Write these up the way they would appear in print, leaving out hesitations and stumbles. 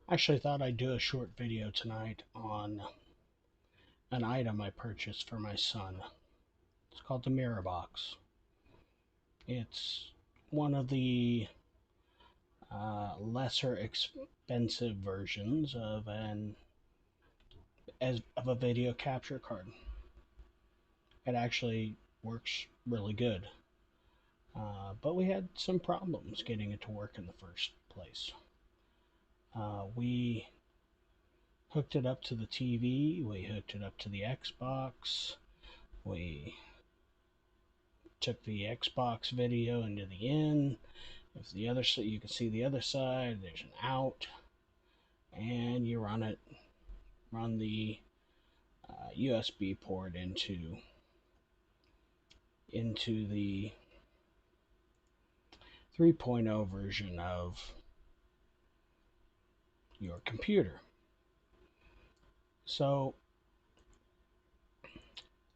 Actually thought I'd do a short video tonight on an item I purchased for my son. It's called the Mirabox. It's one of the lesser expensive versions of a video capture card. It actually works really good, but we had some problems getting it to work in the first place. We hooked it up to the TV, we hooked it up to the Xbox, we took the Xbox video into the in. If the other, so you can see the other side. There's an out, and you run the USB port into the 3.0 version of your computer. So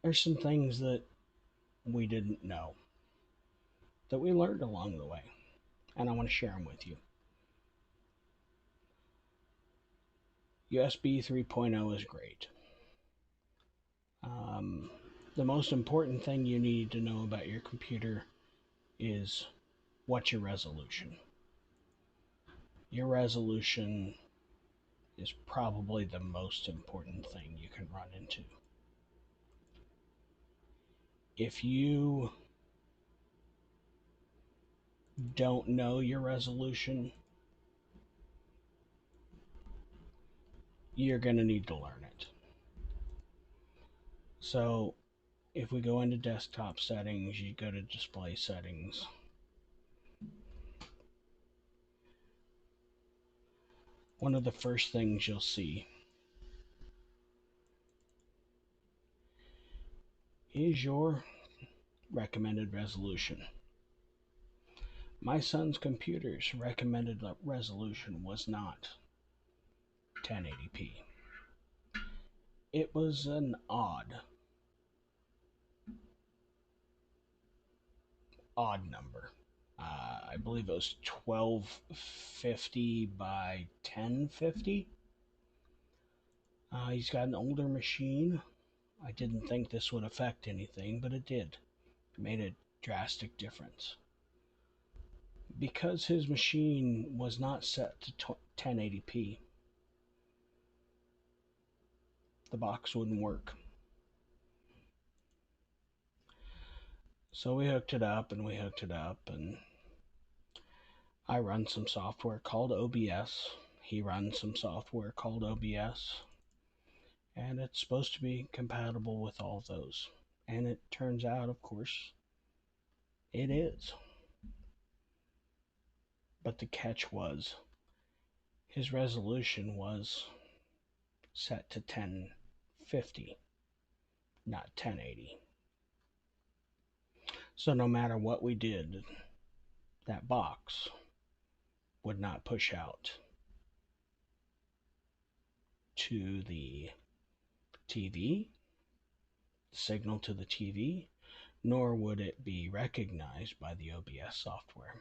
there's some things that we didn't know that we learned along the way, and I want to share them with you. USB 3.0 is great. The most important thing you need to know about your computer is what's your resolution. Your resolution is probably the most important thing you can run into. If you don't know your resolution, you're going to need to learn it. So if we go into desktop settings, you go to display settings. One of the first things you'll see is your recommended resolution. My son's computer's recommended resolution was not 1080p. It was an odd number. I believe it was 1250 by 1050. He's got an older machine. I didn't think this would affect anything, but it did. It made a drastic difference. Because his machine was not set to 1080p, the box wouldn't work. So we hooked it up and I run some software called OBS. He runs some software called OBS. And it's supposed to be compatible with all of those. And it turns out, of course, it is. But the catch was his resolution was set to 1050, not 1080. So no matter what we did, that box would not push out to the TV, signal to the TV, nor would it be recognized by the OBS software.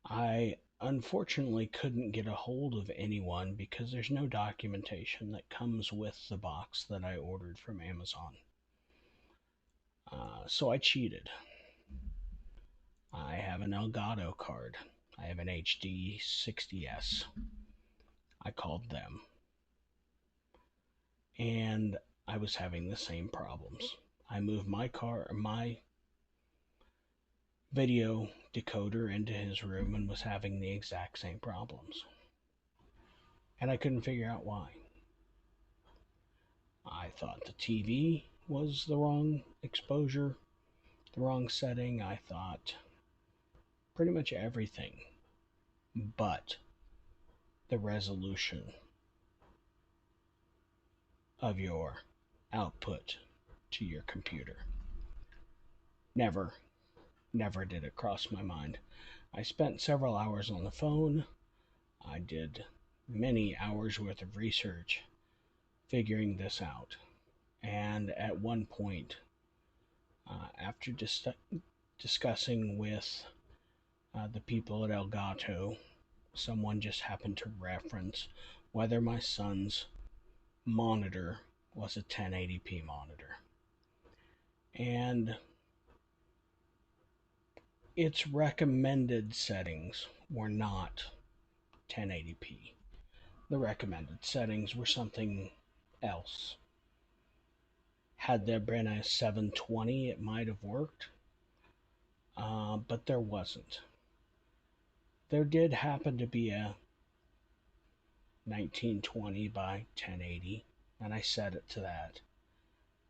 I unfortunately couldn't get a hold of anyone because there's no documentation that comes with the box that I ordered from Amazon. So I cheated. I have an Elgato card. I have an HD 60S. I called them. And I was having the same problems. I moved my video decoder into his room and was having the exact same problems. And I couldn't figure out why. I thought the TV was the wrong exposure, the wrong setting. I thought pretty much everything but the resolution of your output to your computer. Never did it cross my mind. I spent several hours on the phone. I did many hours worth of research figuring this out. And at one point, after discussing with The people at Elgato, someone just happened to reference whether my son's monitor was a 1080p monitor. And its recommended settings were not 1080p. The recommended settings were something else. Had there been a 720, it might have worked, but there wasn't. There did happen to be a 1920 by 1080, and I set it to that,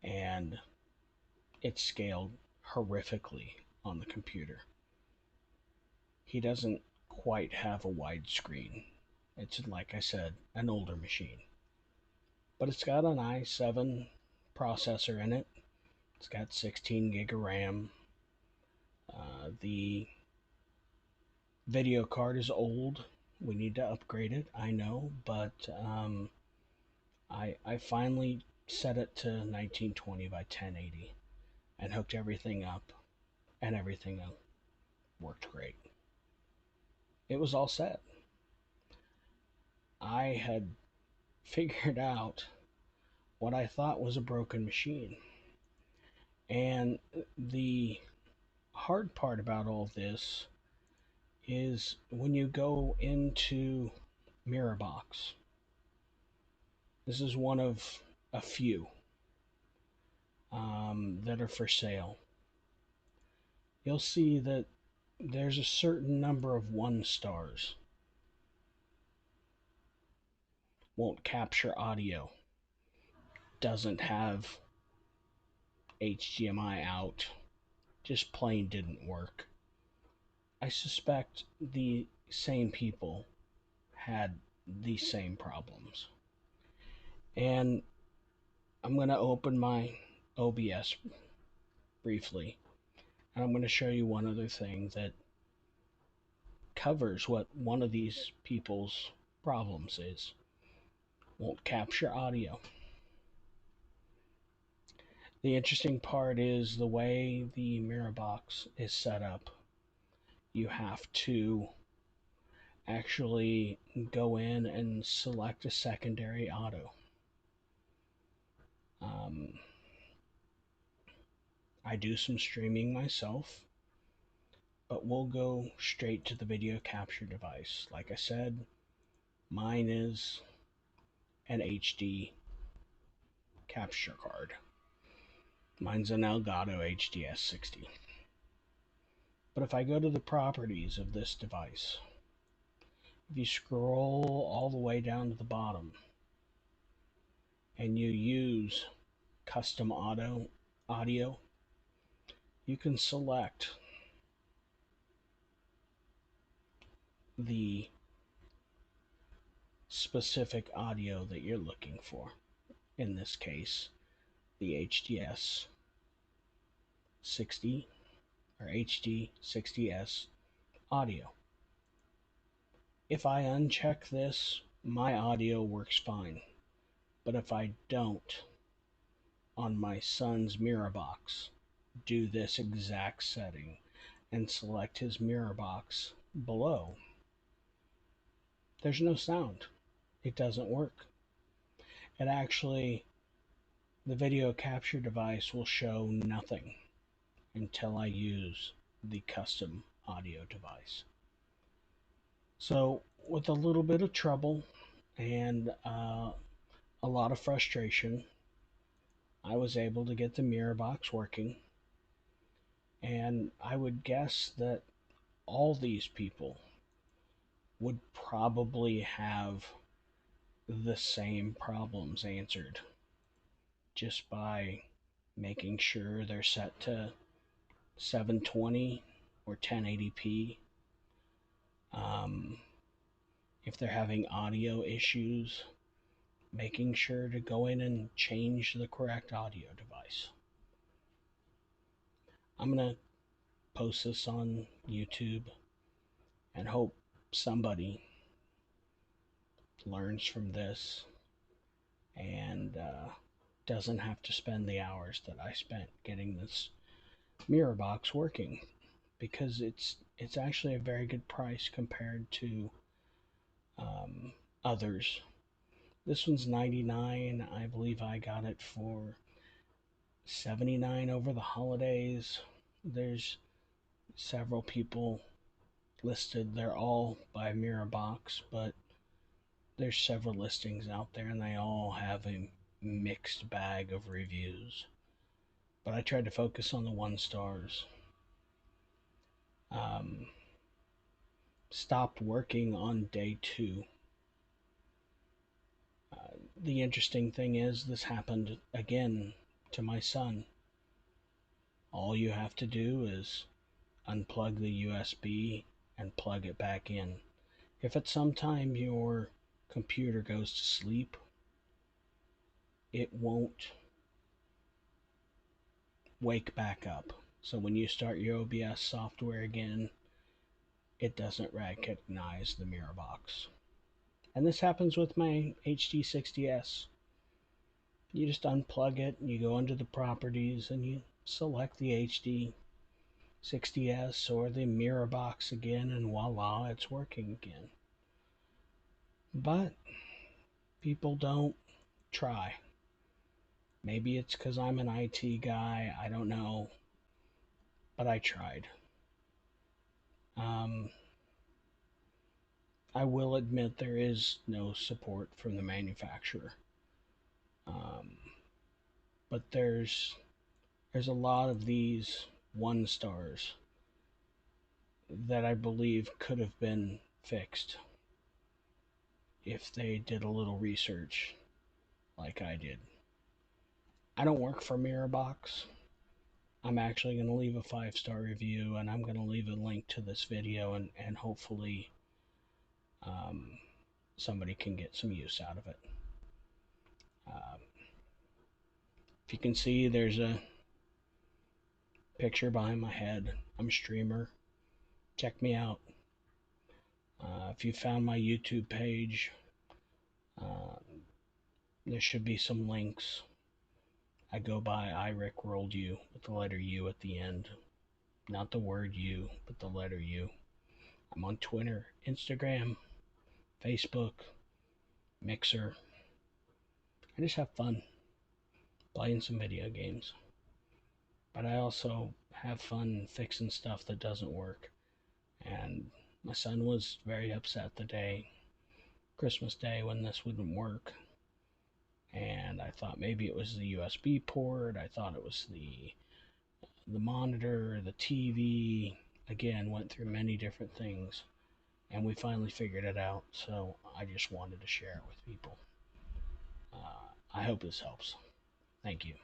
and it scaled horrifically on the computer. He doesn't quite have a widescreen. It's, like I said, an older machine. But it's got an i7 processor in it. It's got 16 gig of RAM. The video card is old. We need to upgrade it, I know, but I finally set it to 1920 by 1080 and hooked everything up, and everything worked great. It was all set. I had figured out what I thought was a broken machine. And the hard part about all this is when you go into Mirabox. This is one of a few that are for sale. You'll see that there's a certain number of 1 stars. Won't capture audio. Doesn't have HDMI out. Just plain didn't work. I suspect the same people had the same problems. And I'm going to open my OBS briefly, and I'm going to show you one other thing that covers what one of these people's problems is. Won't capture audio. The interesting part is the way the Mirabox is set up. You have to actually go in and select a secondary auto. I do some streaming myself, but we'll go straight to the video capture device. Like I said, mine is an HD capture card. Mine's an Elgato HDS60. But if I go to the properties of this device, if you scroll all the way down to the bottom and you use custom audio, you can select the specific audio that you're looking for. In this case, the HDS 60 or HD60S audio. If I uncheck this, my audio works fine. But if I don't, on my son's Mirabox, do this exact setting and select his Mirabox below, there's no sound. It doesn't work. It actually, the video capture device will show nothing until I use the custom audio device. So with a little bit of trouble and a lot of frustration, I was able to get the Mirabox working. And I would guess that all these people would probably have the same problems answered just by making sure they're set to 720 or 1080p. If they're having audio issues, making sure to go in and change the correct audio device. I'm going to post this on YouTube and hope somebody learns from this and doesn't have to spend the hours that I spent getting this Mirabox working, because it's actually a very good price compared to um, others. This one's 99. I believe I got it for 79 over the holidays. There's several people listed. They're all by Mirabox, but there's several listings out there and they all have a mixed bag of reviews. But I tried to focus on the 1 stars. Um, Stopped working on day 2. The interesting thing is, this happened again to my son. All you have to do is unplug the USB and plug it back in. If at some time your computer goes to sleep, it won't wake back up. So when you start your OBS software again, it doesn't recognize the Mirabox. And this happens with my HD60S. You just unplug it, and you go under the properties, and you select the HD60S or the Mirabox again, and voila, it's working again. But people don't try. Maybe it's because I'm an IT guy, I don't know. But I tried. Um, I will admit there is no support from the manufacturer. Um, but there's a lot of these 1 stars that I believe could have been fixed if they did a little research like I did. I don't work for Mirabox. I'm actually going to leave a 5-star review, and I'm going to leave a link to this video, and hopefully um, somebody can get some use out of it. If you can see, there's a picture behind my head. I'm a streamer. Check me out. If you found my YouTube page, uh, there should be some links. I go by iRickWorldU with the letter U at the end. Not the word U, but the letter U. I'm on Twitter, Instagram, Facebook, Mixer. I just have fun playing some video games. But I also have fun fixing stuff that doesn't work. And my son was very upset the day, Christmas Day, when this wouldn't work. And I thought maybe it was the USB port. I thought it was the monitor, the TV. Again, went through many different things. And we finally figured it out. So I just wanted to share it with people. I hope this helps. Thank you.